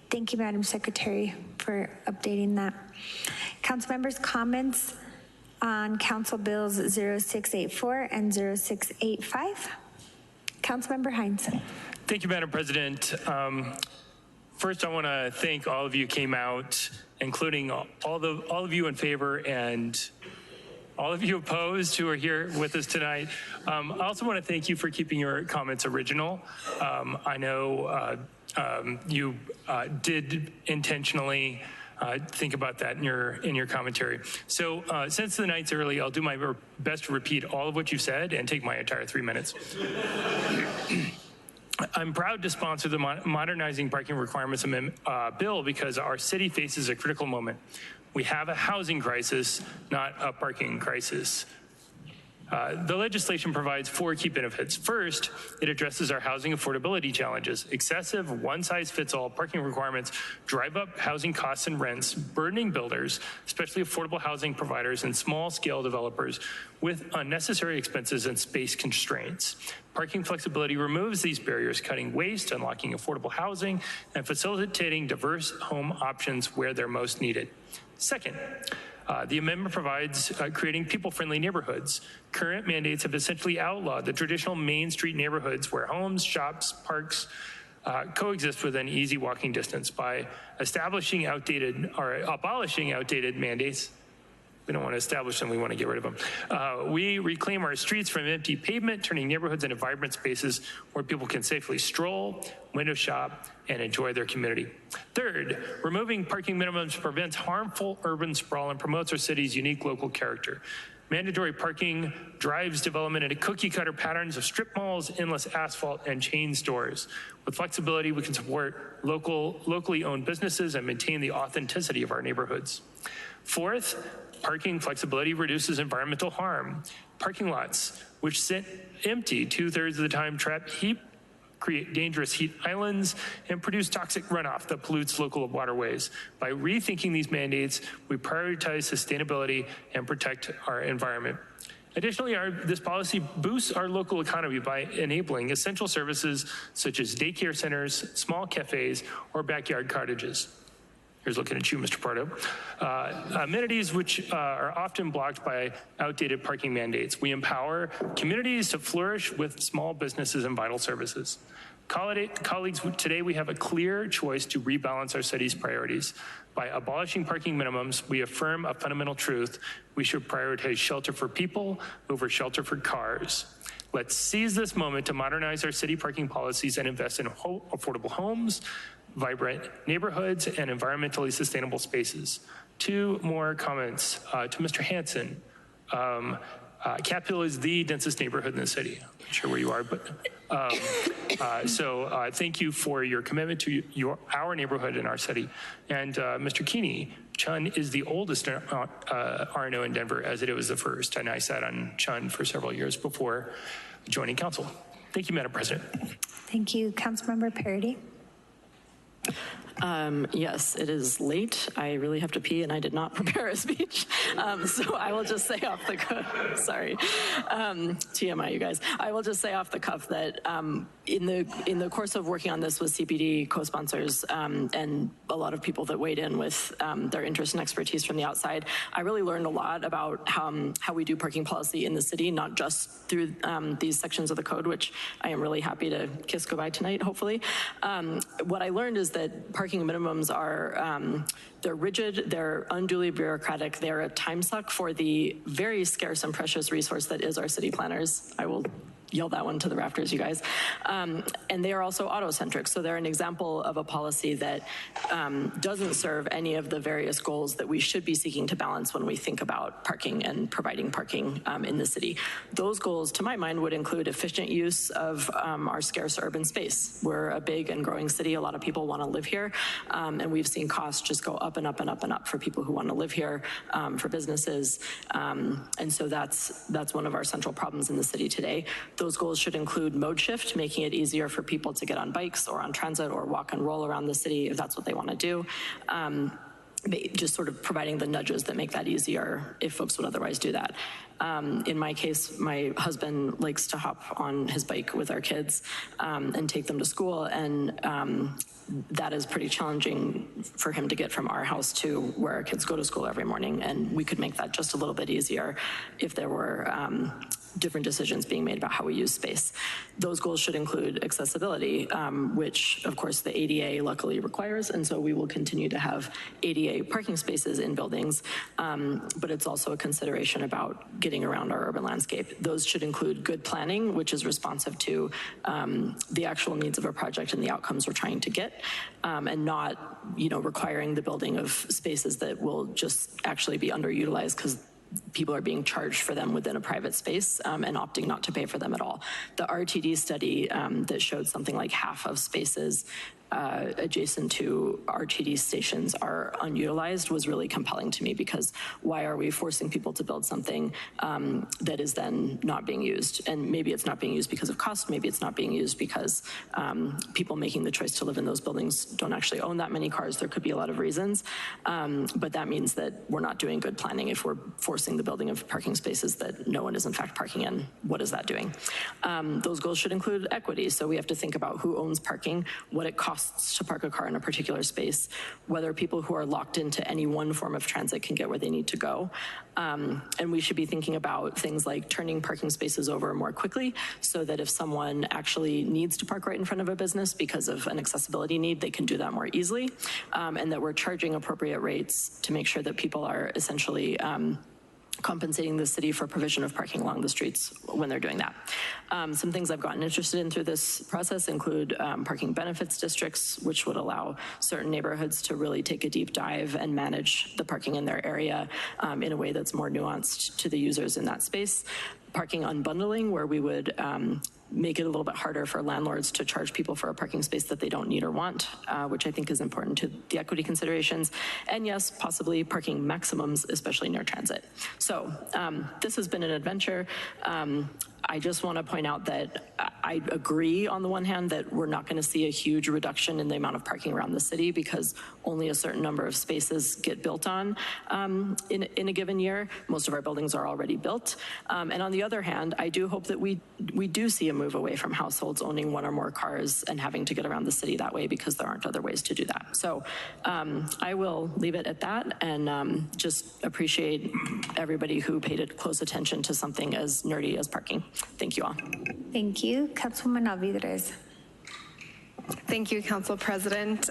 Thank you, Madam Secretary, for updating that. Council members' comments on Council Bills 0684 and 0685. Councilmember Hinds. Thank you, Madam President. First, I want to thank all of you who came out, including all of you in favor and all of you opposed who are here with us tonight. I also want to thank you for keeping your comments original. I know you did intentionally think about that in your commentary. So since the night's early, I'll do my best to repeat all of what you said and take my entire 3 minutes. I'm proud to sponsor the Modernizing Parking Requirements bill because our city faces a critical moment. We have a housing crisis, not a parking crisis. The legislation provides 4 key benefits. First, it addresses our housing affordability challenges. Excessive one-size-fits-all parking requirements drive up housing costs and rents, burdening builders, especially affordable housing providers and small-scale developers with unnecessary expenses and space constraints. Parking flexibility removes these barriers, cutting waste, unlocking affordable housing, and facilitating diverse home options where they're most needed. Second, the amendment provides creating people-friendly neighborhoods. Current mandates have essentially outlawed the traditional Main Street neighborhoods where homes, shops, parks coexist within easy walking distance. By abolishing outdated mandates, we don't want to establish them, we want to get rid of them. We reclaim our streets from empty pavement, turning neighborhoods into vibrant spaces where people can safely stroll, window shop, and enjoy their community. Third, removing parking minimums prevents harmful urban sprawl and promotes our city's unique local character. Mandatory parking drives development into cookie-cutter patterns of strip malls, endless asphalt, and chain stores. With flexibility, we can support locally owned businesses and maintain the authenticity of our neighborhoods. Fourth, parking flexibility reduces environmental harm. Parking lots, which sit empty 2/3 of the time, trap heat, create dangerous heat islands, and produce toxic runoff that pollutes local waterways. By rethinking these mandates, we prioritize sustainability and protect our environment. Additionally, this policy boosts our local economy by enabling essential services such as daycare centers, small cafes, or backyard cottages. Here's looking at you, Mr. Pardo. Amenities which are often blocked by outdated parking mandates. We empower communities to flourish with small businesses and vital services. Colleagues, today we have a clear choice to rebalance our city's priorities. By abolishing parking minimums, we affirm a fundamental truth. We should prioritize shelter for people over shelter for cars. Let's seize this moment to modernize our city parking policies and invest in affordable homes, vibrant neighborhoods, and environmentally sustainable spaces. 2 more comments to Mr. Hansen. Capitol is the densest neighborhood in the city. I'm not sure where you are, but thank you for your commitment to our neighborhood and our city. And Mr. Keeney, Chun is the oldest RNO in Denver, as it was the first, and I sat on Chun for several years before joining council. Thank you, Madam President. Thank you, Councilmember Parady. Yes, it is late. I really have to pee, and I did not prepare a speech. So I will just say off the cuff, sorry, TMI, you guys. I will just say off the cuff that in the course of working on this with CPD co-sponsors and a lot of people that weighed in with their interest and expertise from the outside, I really learned a lot about how we do parking policy in the city, not just through these sections of the code, which I am really happy to kiss goodbye tonight, hopefully. What I learned is that parking minimums are, they're rigid, they're unduly bureaucratic, they're a time suck for the very scarce and precious resource that is our city planners. I will yell that one to the rafters, you guys. And they are also auto-centric, so they're an example of a policy that doesn't serve any of the various goals that we should be seeking to balance when we think about parking and providing parking in the city. Those goals, to my mind, would include efficient use of our scarce urban space. We're a big and growing city. A lot of people want to live here, and we've seen costs just go up and up and up and up for people who want to live here, for businesses, and so that's one of our central problems in the city today. Those goals should include mode shift, making it easier for people to get on bikes or on transit or walk and roll around the city if that's what they want to do. Just sort of providing the nudges that make that easier if folks would otherwise do that. In my case, my husband likes to hop on his bike with our kids and take them to school, and that is pretty challenging for him to get from our house to where our kids go to school every morning. And we could make that just a little bit easier if there were different decisions being made about how we use space. Those goals should include accessibility, which of course the ADA luckily requires, and so we will continue to have ADA parking spaces in buildings, but it's also a consideration about getting around our urban landscape. Those should include good planning, which is responsive to the actual needs of a project and the outcomes we're trying to get, and not, requiring the building of spaces that will just actually be underutilized because people are being charged for them within a private space and opting not to pay for them at all. The RTD study that showed something like half of spaces adjacent to RTD stations are unutilized was really compelling to me, because why are we forcing people to build something that is then not being used? And maybe it's not being used because of cost, maybe it's not being used because people making the choice to live in those buildings don't actually own that many cars. There could be a lot of reasons, but that means that we're not doing good planning if we're forcing the building of parking spaces that no one is in fact parking in. What is that doing? Those goals should include equity, so we have to think about who owns parking, what it costs to park a car in a particular space, whether people who are locked into any one form of transit can get where they need to go. And we should be thinking about things like turning parking spaces over more quickly, so that if someone actually needs to park right in front of a business because of an accessibility need, they can do that more easily, and that we're charging appropriate rates to make sure that people are essentially compensating the city for provision of parking along the streets when they're doing that. Some things I've gotten interested in through this process include parking benefits districts, which would allow certain neighborhoods to really take a deep dive and manage the parking in their area in a way that's more nuanced to the users in that space. Parking unbundling, where we would make it a little bit harder for landlords to charge people for a parking space that they don't need or want, which I think is important to the equity considerations. And yes, possibly parking maximums, especially near transit. So this has been an adventure. I just want to point out that I agree on the one hand that we're not going to see a huge reduction in the amount of parking around the city because only a certain number of spaces get built on in a given year. Most of our buildings are already built. And on the other hand, I do hope that we do see a move away from households owning one or more cars and having to get around the city that way, because there aren't other ways to do that. So I will leave it at that, and just appreciate everybody who paid close attention to something as nerdy as parking. Thank you all. Thank you. Councilwoman Alvidrez. Thank you, Council President.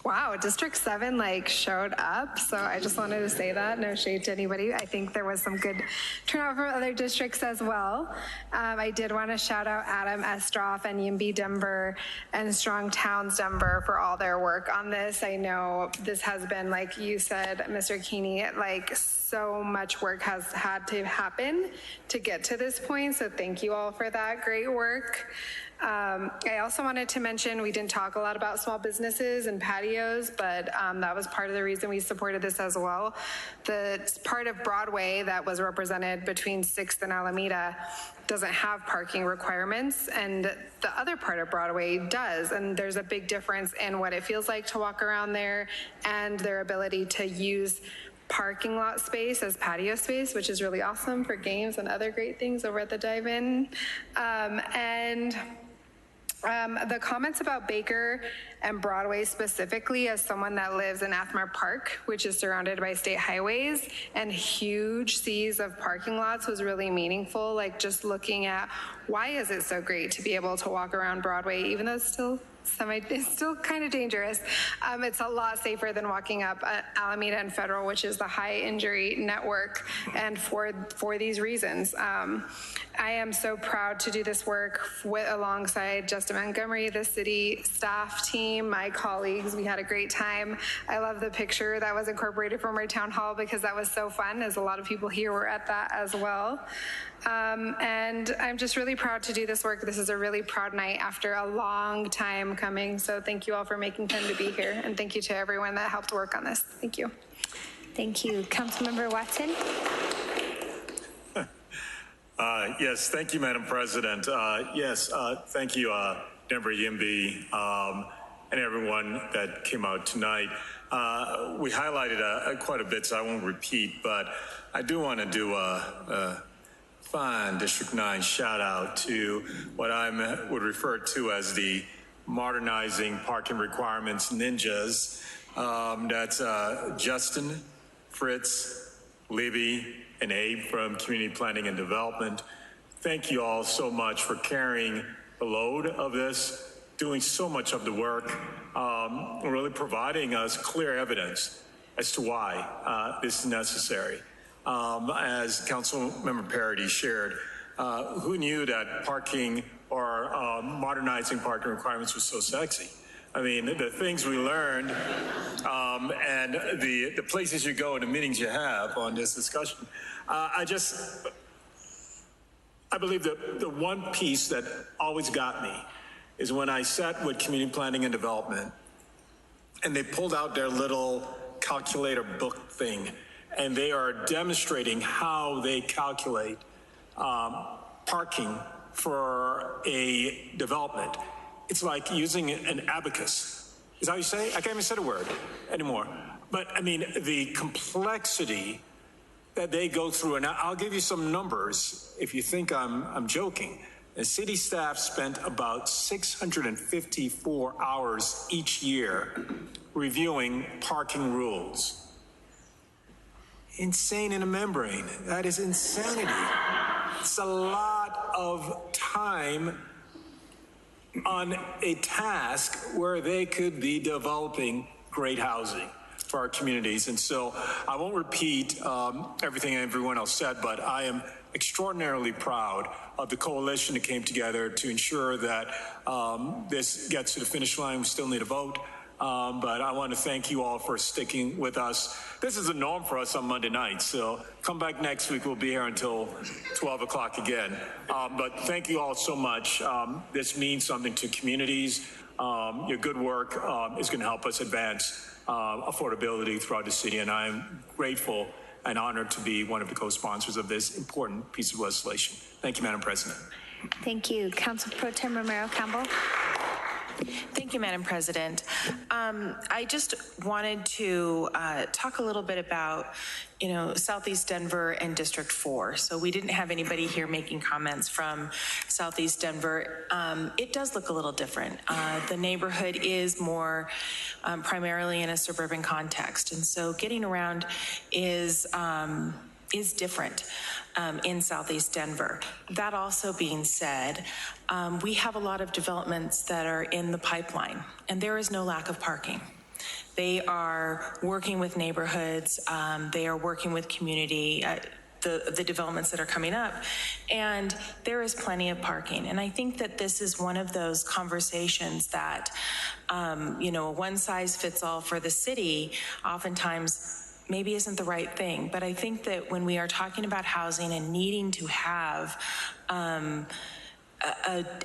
Wow, District 7 showed up, so I just wanted to say that. No shade to anybody. I think there was some good turnout from other districts as well. I did want to shout out Adam Estroff and Yimby Denver and Strong Towns Denver for all their work on this. I know this has been, like you said, Mr. Keeney, so much work has had to happen to get to this point, so thank you all for that great work. I also wanted to mention, we didn't talk a lot about small businesses and patios, but that was part of the reason we supported this as well. The part of Broadway that was represented between 6th and Alameda doesn't have parking requirements, and the other part of Broadway does, and there's a big difference in what it feels like to walk around there and their ability to use parking lot space as patio space, which is really awesome for games and other great things over at the Dive-In. The comments about Baker and Broadway specifically, as someone that lives in Athmar Park, which is surrounded by state highways and huge seas of parking lots, was really meaningful. Just looking at why is it so great to be able to walk around Broadway, even though it's still kind of dangerous. It's a lot safer than walking up Alameda and Federal, which is the high injury network, and for these reasons. I am so proud to do this work alongside Justin Montgomery, the city staff team, my colleagues. We had a great time. I love the picture that was incorporated from our town hall because that was so fun, as a lot of people here were at that as well. And I'm just really proud to do this work. This is a really proud night after a long time coming. So thank you all for making time to be here. And thank you to everyone that helped work on this. Thank you. Thank you. Councilmember Watson. Yes, thank you, Madam President. Thank you, Denver Yimby, and everyone that came out tonight. We highlighted quite a bit, so I won't repeat, but I do want to do a fine District 9 shout out to what I would refer to as the Modernizing Parking Requirements Ninjas. That's Justin, Fritz, Libby, and Abe from Community Planning and Development. Thank you all so much for carrying the load of this, doing so much of the work, really providing us clear evidence as to why this is necessary. As Councilmember Parady shared, who knew that parking or modernizing parking requirements was so sexy? I mean, the things we learned and the places you go and the meetings you have on this discussion. I believe that the one piece that always got me is when I sat with community planning and development and they pulled out their little calculator book thing and they are demonstrating how they calculate parking for a development. It's like using an abacus. Is that how you say it? I can't even say the word anymore. But I mean, the complexity that they go through, and I'll give you some numbers if you think I'm joking. The city staff spent about 654 hours each year reviewing parking rules. Insane in a membrane. That is insanity. It's a lot of time on a task where they could be developing great housing for our communities. And so I won't repeat everything everyone else said, but I am extraordinarily proud of the coalition that came together to ensure that this gets to the finish line. We still need a vote. But I want to thank you all for sticking with us. This is a norm for us on Monday nights, so come back next week. We'll be here until 12 o'clock again. But thank you all so much. This means something to communities. Your good work is going to help us advance affordability throughout the city, and I'm grateful and honored to be one of the co-sponsors of this important piece of legislation. Thank you, Madam President. Thank you. Council Pro Tem Romero-Campbell. Thank you, Madam President. I just wanted to talk a little bit about, Southeast Denver and District 4. So we didn't have anybody here making comments from Southeast Denver. It does look a little different. The neighborhood is more primarily in a suburban context. And so getting around is different in Southeast Denver. That also being said, we have a lot of developments that are in the pipeline, and there is no lack of parking. They are working with neighborhoods, they are working with community, the developments that are coming up, and there is plenty of parking. And I think that this is one of those conversations that, a one size fits all for the city oftentimes maybe isn't the right thing. But I think that when we are talking about housing and needing to have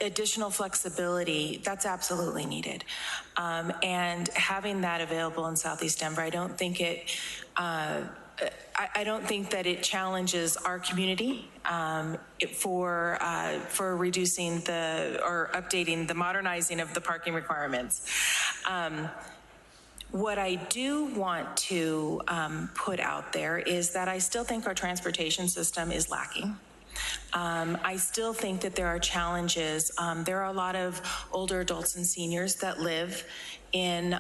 additional flexibility, that's absolutely needed. And having that available in Southeast Denver, I don't think that it challenges our community for reducing or updating the modernizing of the parking requirements. What I do want to put out there is that I still think our transportation system is lacking. I still think that there are challenges. There are a lot of older adults and seniors that live in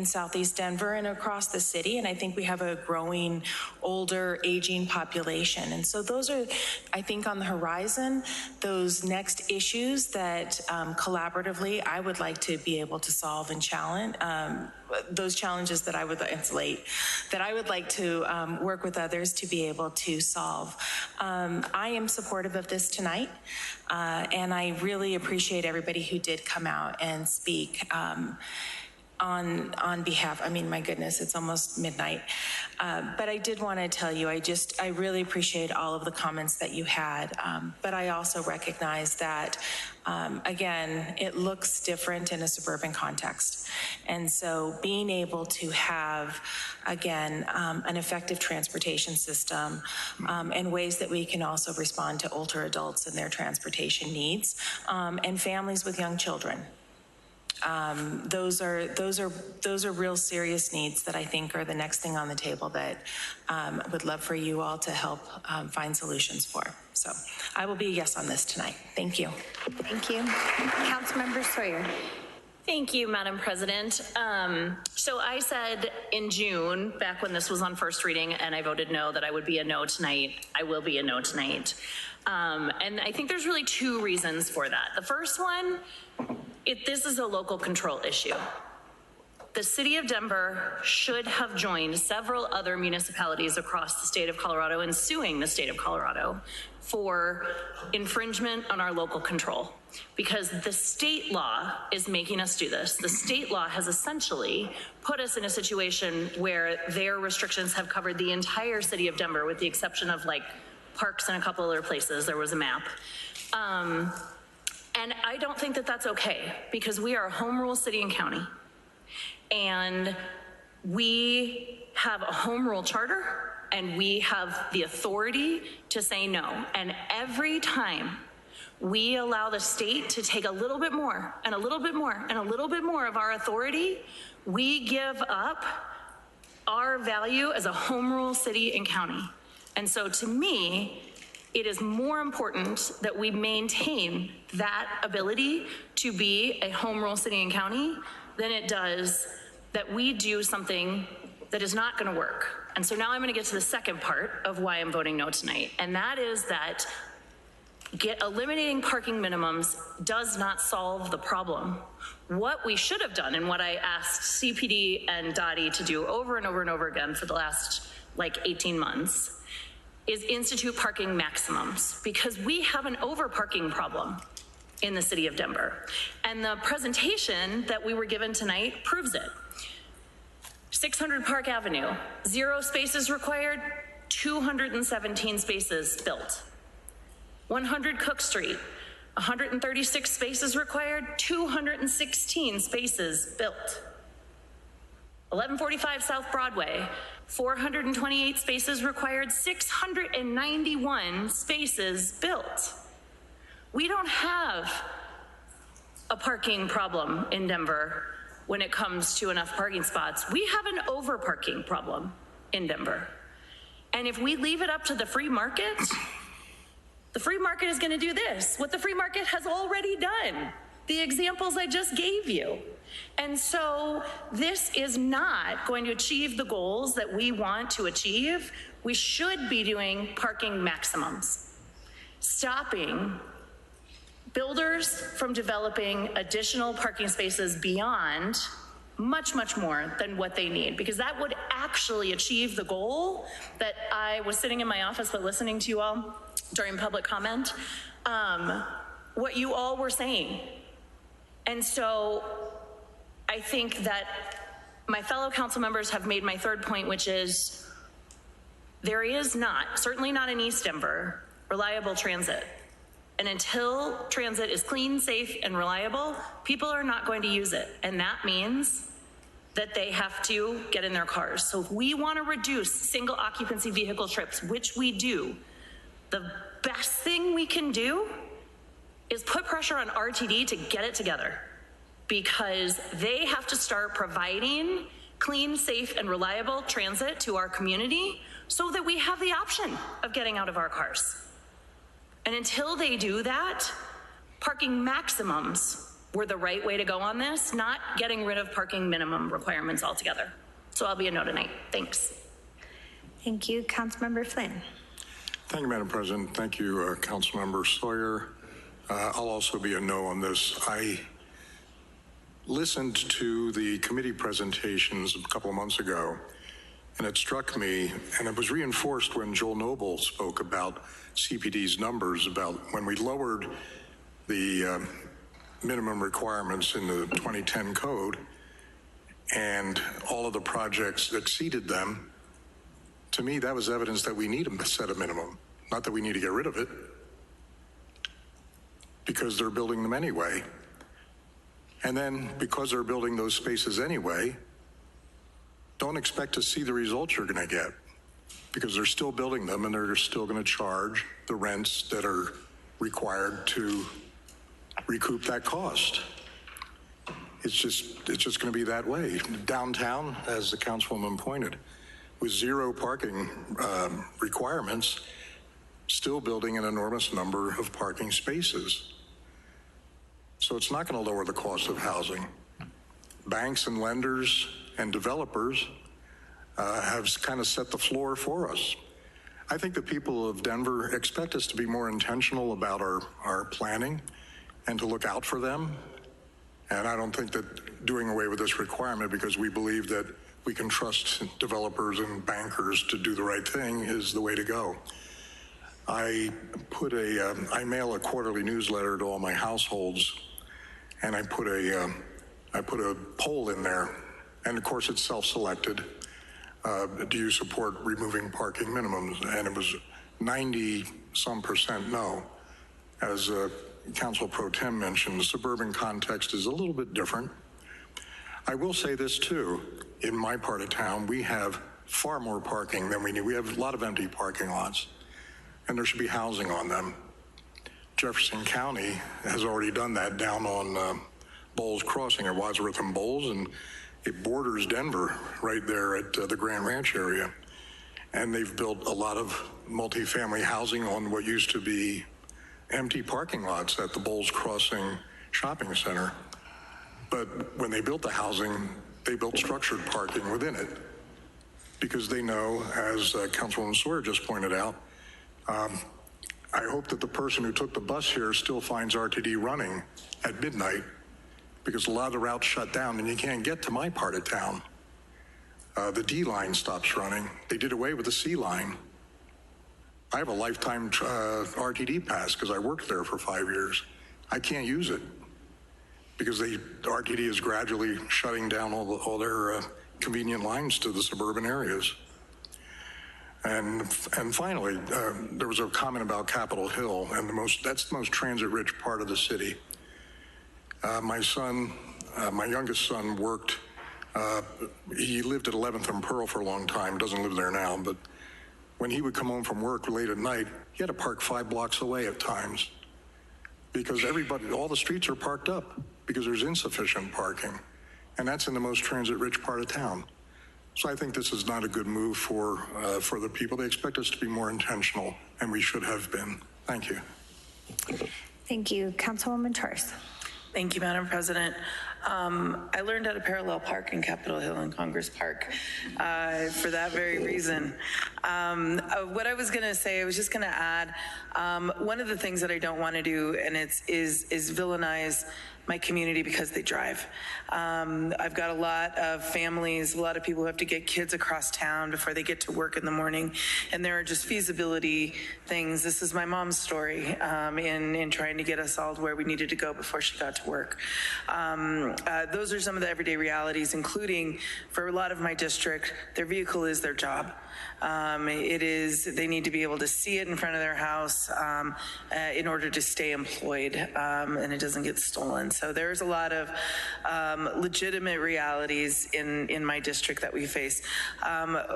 Southeast Denver and across the city, and I think we have a growing older aging population. And so those are, I think, on the horizon, those next issues that collaboratively I would like to be able to solve and challenge, those challenges that I would like to work with others to be able to solve. I am supportive of this tonight, and I really appreciate everybody who did come out and speak on behalf. I mean, my goodness, it's almost midnight. But I did want to tell you, I really appreciate all of the comments that you had. But I also recognize that, again, it looks different in a suburban context. And so being able to have, again, an effective transportation system and ways that we can also respond to older adults and their transportation needs and families with young children. those are real serious needs that I think are the next thing on the table that I would love for you all to help find solutions for. So I will be a yes on this tonight. Thank you. Thank you. Councilmember Sawyer. Thank you, Madam President. So I said in June, back when this was on first reading, and I voted no, that I would be a no tonight. I will be a no tonight. And I think there's really two reasons for that. The first one, this is a local control issue. The city of Denver should have joined several other municipalities across the state of Colorado in suing the state of Colorado for infringement on our local control, because the state law is making us do this. The state law has essentially put us in a situation where their restrictions have covered the entire city of Denver, with the exception of like parks and a couple other places. There was a map. And I don't think that that's okay, because we are a home rule city and county. And we have a home rule charter, and we have the authority to say no. And every time we allow the state to take a little bit more and a little bit more and a little bit more of our authority, we give up our value as a home rule city and county. And so to me, it is more important that we maintain that ability to be a home rule city and county than it does that we do something that is not going to work. And so now I'm going to get to the second part of why I'm voting no tonight. And that is that eliminating parking minimums does not solve the problem. What we should have done, and what I asked CPD and Dottie to do over and over and over again for the last like 18 months, is institute parking maximums, because we have an overparking problem in the city of Denver. And the presentation that we were given tonight proves it. 600 Park Avenue, 0 spaces required, 217 spaces built. 100 Cook Street, 136 spaces required, 216 spaces built. 1145 South Broadway, 428 spaces required, 691 spaces built. We don't have a parking problem in Denver when it comes to enough parking spots. We have an overparking problem in Denver. And if we leave it up to the free market is going to do this, what the free market has already done, the examples I just gave you. And so this is not going to achieve the goals that we want to achieve. We should be doing parking maximums, stopping builders from developing additional parking spaces beyond much, much more than what they need, because that would actually achieve the goal that I was sitting in my office but listening to you all during public comment, what you all were saying. And so I think that my fellow council members have made my third point, which is there is not, certainly not in East Denver, reliable transit. And until transit is clean, safe, and reliable, people are not going to use it. And that means that they have to get in their cars. So if we want to reduce single occupancy vehicle trips, which we do, the best thing we can do is put pressure on RTD to get it together, because they have to start providing clean, safe, and reliable transit to our community so that we have the option of getting out of our cars. And until they do that, parking maximums were the right way to go on this, not getting rid of parking minimum requirements altogether. So I'll be a no tonight. Thanks. Thank you. Councilmember Flynn. Thank you, Madam President. Thank you, Councilmember Sawyer. I'll also be a no on this. I listened to the committee presentations a couple of months ago, and it struck me, and it was reinforced when Joel Noble spoke about CPD's numbers, about when we lowered the minimum requirements in the 2010 code and all of the projects exceeded them. To me, that was evidence that we need to set a minimum, not that we need to get rid of it, because they're building them anyway. And then because they're building those spaces anyway, don't expect to see the results you're going to get, because they're still building them and they're still going to charge the rents that are required to recoup that cost. It's just going to be that way. Downtown, as the councilwoman pointed, with zero parking requirements, still building an enormous number of parking spaces. So it's not going to lower the cost of housing. Banks and lenders and developers have kind of set the floor for us. I think the people of Denver expect us to be more intentional about our planning and to look out for them. And I don't think that doing away with this requirement because we believe that we can trust developers and bankers to do the right thing is the way to go. I mail a quarterly newsletter to all my households, and I put a poll in there, and of course it's self-selected. Do you support removing parking minimums? And it was 90-some% no. As Council Pro Tem mentioned, the suburban context is a little bit different. I will say this too, in my part of town, we have far more parking than we need. We have a lot of empty parking lots, and there should be housing on them. Jefferson County has already done that down on Bowles Crossing, or Wadsworth and Bowles, and it borders Denver right there at the Grand Ranch area. And they've built a lot of multifamily housing on what used to be empty parking lots at the Bowles Crossing Shopping Center. But when they built the housing, they built structured parking within it because they know, as Councilwoman Sawyer just pointed out, I hope that the person who took the bus here still finds RTD running at midnight because a lot of the routes shut down and you can't get to my part of town. The D line stops running. They did away with the C line. I have a lifetime RTD pass because I worked there for 5 years. I can't use it because RTD is gradually shutting down all their convenient lines to the suburban areas. And finally, there was a comment about Capitol Hill, and that's the most transit-rich part of the city. My youngest son worked, he lived at 11th and Pearl for a long time, doesn't live there now, but when he would come home from work late at night, he had to park 5 blocks away at times because all the streets are parked up because there's insufficient parking. And that's in the most transit-rich part of town. So I think this is not a good move for the people. They expect us to be more intentional, and we should have been. Thank you. Thank you. Councilwoman Torres. Thank you, Madam President. I learned how to parallel park in Capitol Hill and Congress Park for that very reason. What I was going to say, I was just going to add, one of the things that I don't want to do, and is villainize my community because they drive. I've got a lot of families, a lot of people who have to get kids across town before they get to work in the morning, and there are just feasibility things. This is my mom's story in trying to get us all to where we needed to go before she got to work. Those are some of the everyday realities, including for a lot of my district, their vehicle is their job. They need to be able to see it in front of their house in order to stay employed, and it doesn't get stolen. So there's a lot of legitimate realities in my district that we face.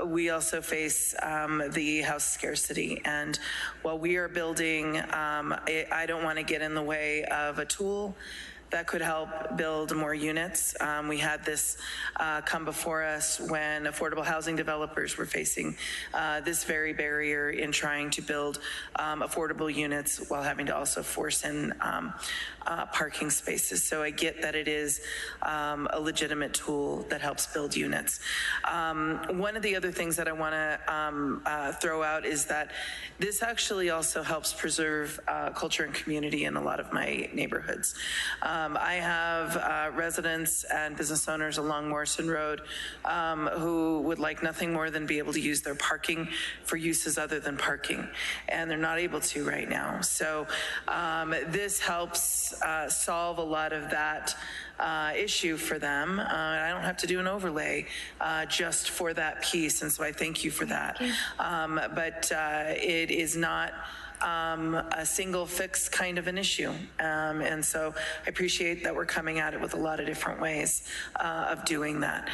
We also face the house scarcity, and while we are building, I don't want to get in the way of a tool that could help build more units. We had this come before us when affordable housing developers were facing this very barrier in trying to build affordable units while having to also force in parking spaces. So I get that it is a legitimate tool that helps build units. One of the other things that I want to throw out is that this actually also helps preserve culture and community in a lot of my neighborhoods. I have residents and business owners along Morrison Road who would like nothing more than be able to use their parking for uses other than parking, and they're not able to right now. So this helps solve a lot of that issue for them. I don't have to do an overlay just for that piece, and so I thank you for that. But it is not a single fix kind of an issue. And so I appreciate that we're coming at it with a lot of different ways of doing that.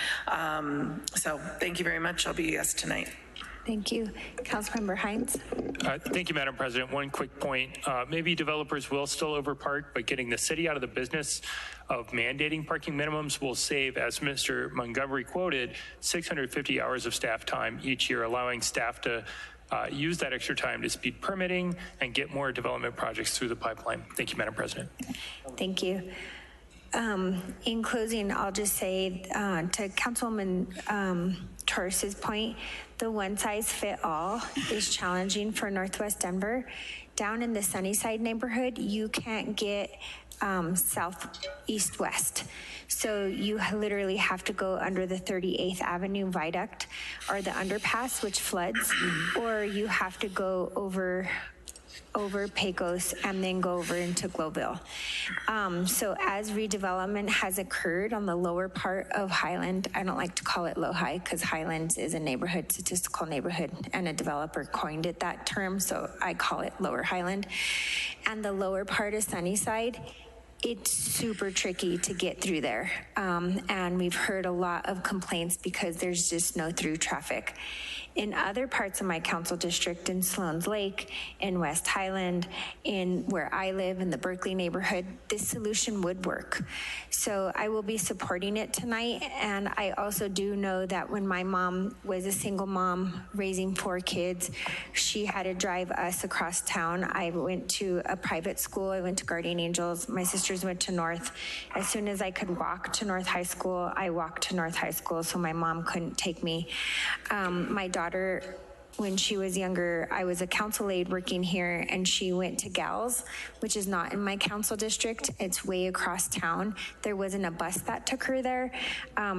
So thank you very much. I'll be a yes tonight. Thank you. Councilmember Hinds. Thank you, Madam President. One quick point. Maybe developers will still overpark, but getting the city out of the business of mandating parking minimums will save, as Mr. Montgomery quoted, 650 hours of staff time each year, allowing staff to use that extra time to speed permitting and get more development projects through the pipeline. Thank you, Madam President. Thank you. In closing, I'll just say to Councilwoman Torres's point, the one-size-fit-all is challenging for Northwest Denver. Down in the Sunnyside neighborhood, you can't get south, east, west. So you literally have to go under the 38th Avenue Viaduct or the underpass, which floods, or you have to go over Pecos and then go over into Globeville. So as redevelopment has occurred on the lower part of Highland, I don't like to call it Low-High because Highlands is a neighborhood, statistical neighborhood, and a developer coined it that term, so I call it Lower Highland. And the lower part of Sunnyside, it's super tricky to get through there. And we've heard a lot of complaints because there's just no through traffic. In other parts of my council district, in Sloan's Lake, in West Highland, in where I live, in the Berkeley neighborhood, this solution would work. So I will be supporting it tonight. And I also do know that when my mom was a single mom raising 4 kids, she had to drive us across town. I went to a private school. I went to Guardian Angels. My sisters went to North. As soon as I could walk to North High School, I walked to North High School, so my mom couldn't take me. My daughter, when she was younger, I was a council aide working here, and she went to Gals, which is not in my council district. It's way across town. There wasn't a bus that took her there.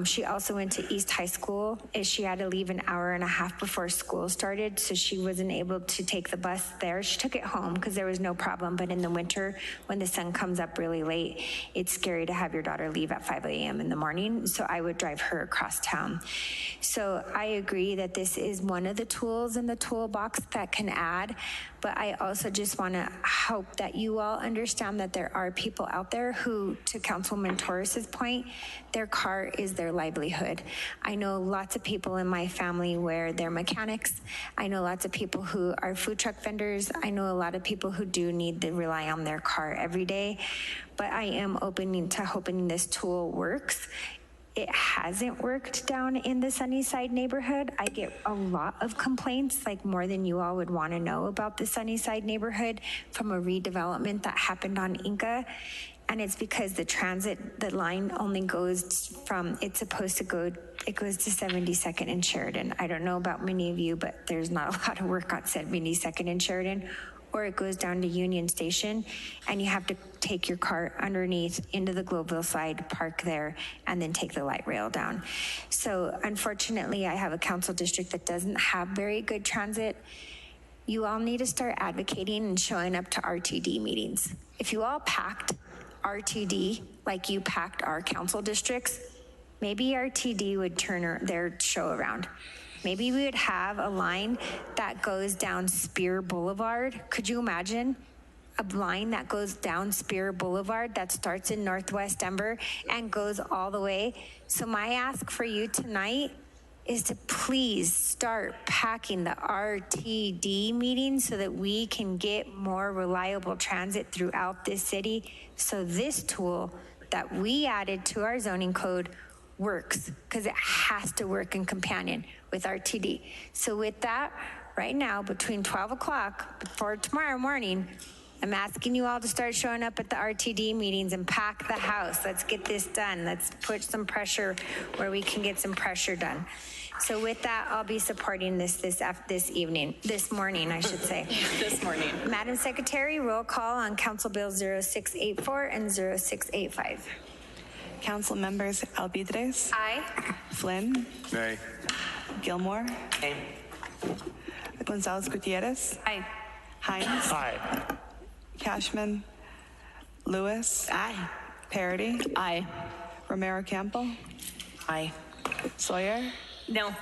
She also went to East High School. She had to leave an hour and a half before school started, so she wasn't able to take the bus there. She took it home because there was no problem, but in the winter, when the sun comes up really late, it's scary to have your daughter leave at 5 a.m. in the morning, so I would drive her across town. So I agree that this is one of the tools in the toolbox that can add, but I also just want to hope that you all understand that there are people out there who, to Councilwoman Torres's point, their car is their livelihood. I know lots of people in my family where they're mechanics. I know lots of people who are food truck vendors. I know a lot of people who do need to rely on their car every day, but I am open to hoping this tool works. It hasn't worked down in the Sunnyside neighborhood. I get a lot of complaints, like more than you all would want to know about the Sunnyside neighborhood from a redevelopment that happened on Inca. And it's because the line only goes from, it's supposed to go, it goes to 72nd and Sheridan. I don't know about many of you, but there's not a lot of work on 72nd and Sheridan. Or it goes down to Union Station, and you have to take your car underneath into the Globeville side, park there, and then take the light rail down. So unfortunately, I have a council district that doesn't have very good transit. You all need to start advocating and showing up to RTD meetings. If you all packed RTD like you packed our council districts, maybe RTD would turn their show around. Maybe we would have a line that goes down Spear Boulevard. Could you imagine a line that goes down Spear Boulevard that starts in Northwest Denver and goes all the way? So my ask for you tonight is to please start packing the RTD meetings so that we can get more reliable transit throughout this city. So this tool that we added to our zoning code works, because it has to work in companion with RTD. So with that, right now, between 12 o'clock before tomorrow morning, I'm asking you all to start showing up at the RTD meetings and pack the house. Let's get this done. Let's put some pressure where we can get some pressure done. So with that, I'll be supporting this morning, I should say. This morning. Madam Secretary, roll call on Council Bill 0684 and 0685. Council members Alvidrez. Aye. Flynn. Nay. Gilmore. Aye. Gonzalez Gutierrez. Aye. Hinds. Aye. Cashman. Lewis. Aye. Parady. Aye. RomeroCampbell. Aye. Sawyer. No.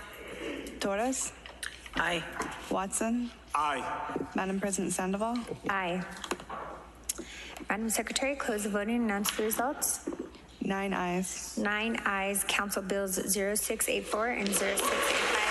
Torres. Aye. Watson. Aye. Madam President Sandoval. Aye. Madam Secretary, close the voting and announce the results. 9 ayes. 9 ayes. Council Bills 0684 and 0685